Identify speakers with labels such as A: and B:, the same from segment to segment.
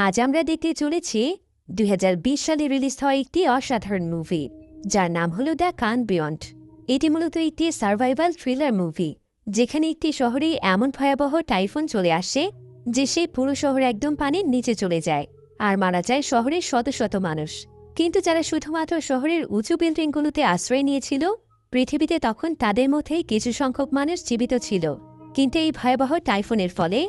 A: আজ আমরা দেখতে চলেছি ২০২০ সালে রিলিজ হওয়া একটি অসাধারণ মুভি, যার নাম হল দ্য কান বিয়ন্ড। এটি মূলত একটি সার্ভাইভাল থ্রিলার মুভি, যেখানে একটি শহরে এমন ভয়াবহ টাইফুন চলে আসে যে সেই পুরো শহর একদম পানির নিচে চলে যায় আর মারা যায় শহরের শত শত মানুষ। কিন্তু যারা শুধুমাত্র শহরের উঁচু বিল্ডিংগুলোতে আশ্রয় নিয়েছিল, পৃথিবীতে তখন তাদের মধ্যেই কিছু সংখ্যক মানুষ জীবিত ছিল। কিন্তু এই ভয়াবহ টাইফুনের ফলে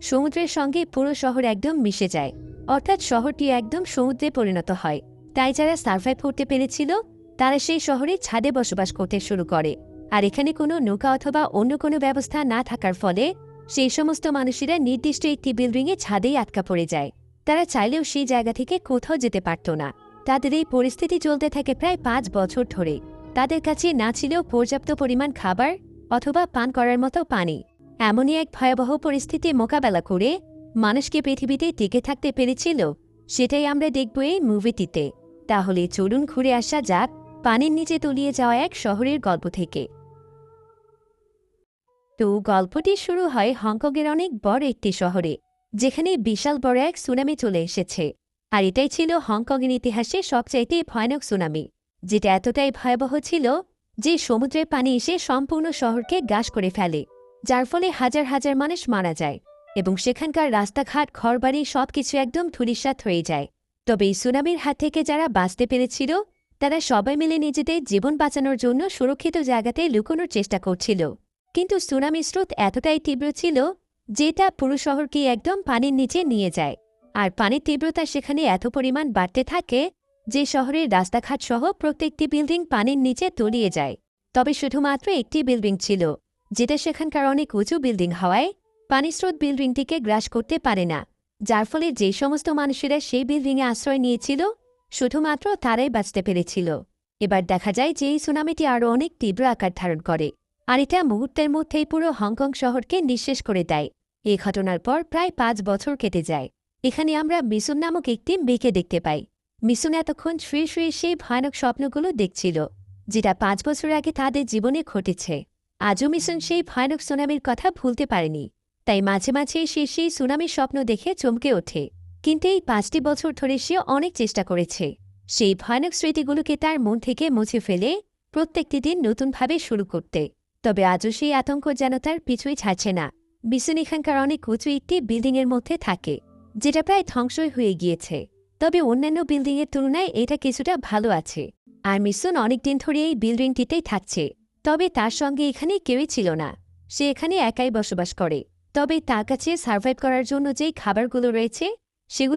A: সমুদ্রের সঙ্গে পুরো শহর একদম মিশে যায়, অর্থাৎ শহরটি একদম সমুদ্রে পরিণত হয়। তাই যারা সার্ভাইভ করতে পেরেছিল তারা সেই শহরে ছাদে বসবাস করতে শুরু করে। আর এখানে কোনো নৌকা অথবা অন্য কোনো ব্যবস্থা না থাকার ফলে সেই সমস্ত মানুষেরা নির্দিষ্ট একটি বিল্ডিংয়ে ছাদেই আটকা পড়ে যায়। তারা চাইলেও সেই জায়গা থেকে কোথাও যেতে পারত না। তাদের এই পরিস্থিতি চলতে থাকে প্রায় ৫ বছর ধরে। তাদের কাছে না ছিলেও পর্যাপ্ত পরিমাণ খাবার অথবা পান করার মতো পানি। এমনই এক ভয়াবহ পরিস্থিতি মোকাবেলা করে মানুষকে পৃথিবীতে টিকে থাকতে পেরেছিল, সেটাই আমরা দেখব এই মুভিটিতে। তাহলে চলুন ঘুরে আসা যাক পানির নিচে তলিয়ে যাওয়া এক শহরের গল্প থেকে। তো গল্পটি শুরু হয় হংকংয়ের অনেক বড় একটি শহরে, যেখানে বিশাল বড় এক সুনামি চলে এসেছে। আর এটাই ছিল হংকংয়ের ইতিহাসে সবচাইতে ভয়ানক সুনামি, যেটা এতটাই ভয়াবহ ছিল যে সমুদ্রের পানি এসে সম্পূর্ণ শহরকে গ্রাস করে ফেলে, যার ফলে হাজার হাজার মানুষ মারা যায় এবং সেখানকার রাস্তাঘাট ঘরবাড়ি সবকিছু একদম ধূলিসাৎ হয়ে যায়। তবে এই সুনামির হাত থেকে যারা বাঁচতে পেরেছিল তারা সবাই মিলে নিজেদের জীবন বাঁচানোর জন্য সুরক্ষিত জায়গাতে লুকোনোর চেষ্টা করছিল। কিন্তু সুনামির স্রোত এতটাই তীব্র ছিল যে তা পুরো শহরকে একদম পানির নিচে নিয়ে যায়। আর পানির তীব্রতা সেখানে এত পরিমাণ বাড়তে থাকে যে শহরের রাস্তাঘাট সহ প্রত্যেকটি বিল্ডিং পানির নিচে তলিয়ে যায়। তবে শুধুমাত্র একটি বিল্ডিং ছিল, যেটা সেখানকার অনেক উঁচু বিল্ডিং হওয়ায় পানিস্রোত বিল্ডিংটিকে গ্রাস করতে পারে না, যার ফলে যে সমস্ত মানুষেরা সেই বিল্ডিংয়ে আশ্রয় নিয়েছিল শুধুমাত্র তারাই বাঁচতে পেরেছিল। এবার দেখা যায় যে এই সুনামিটি আরও অনেক তীব্র আকার ধারণ করে, আর এটা মুহূর্তের মধ্যেই পুরো হংকং শহরকে নিঃশেষ করে দেয়। এই ঘটনার পর প্রায় ৫ বছর কেটে যায়। এখানে আমরা মিসুন নামক একটি মেয়েকে দেখতে পাই। মিসুন এতক্ষণ শুয়ে শুয়ে সেই ভয়ানক স্বপ্নগুলো দেখছিল, যেটা ৫ বছর আগে তাদের জীবনে ঘটেছে। আজও মিসুন সেই ভয়ানক সুনামির কথা ভুলতে পারেনি, তাই মাঝে মাঝে সে সেই সুনামির স্বপ্ন দেখে চমকে ওঠে। কিন্তু এই ৫টি বছর ধরে সে অনেক চেষ্টা করেছে সেই ভয়ানক স্মৃতিগুলোকে তার মন থেকে মুছে ফেলে প্রত্যেকটি দিন নতুনভাবে শুরু করতে। তবে আজও সেই আতঙ্ক যেন তার পিছুই ছাড়ছে না। মিসুন এখানকার অনেক উঁচু একটি বিল্ডিংয়ের মধ্যে থাকে, যেটা প্রায় ধ্বংসই হয়ে গিয়েছে। তবে অন্যান্য বিল্ডিংয়ের তুলনায় এটা কিছুটা ভালো আছে। আর মিসুন অনেকদিন ধরে এই বিল্ডিংটিতেই থাকছে। তবে তার সঙ্গে এখানে কেউই ছিল না, সে এখানে একাই বসবাস করে। তবে তার কাছে সার্ভাইভ করার জন্য যেই খাবারগুলো রয়েছে সেগুলো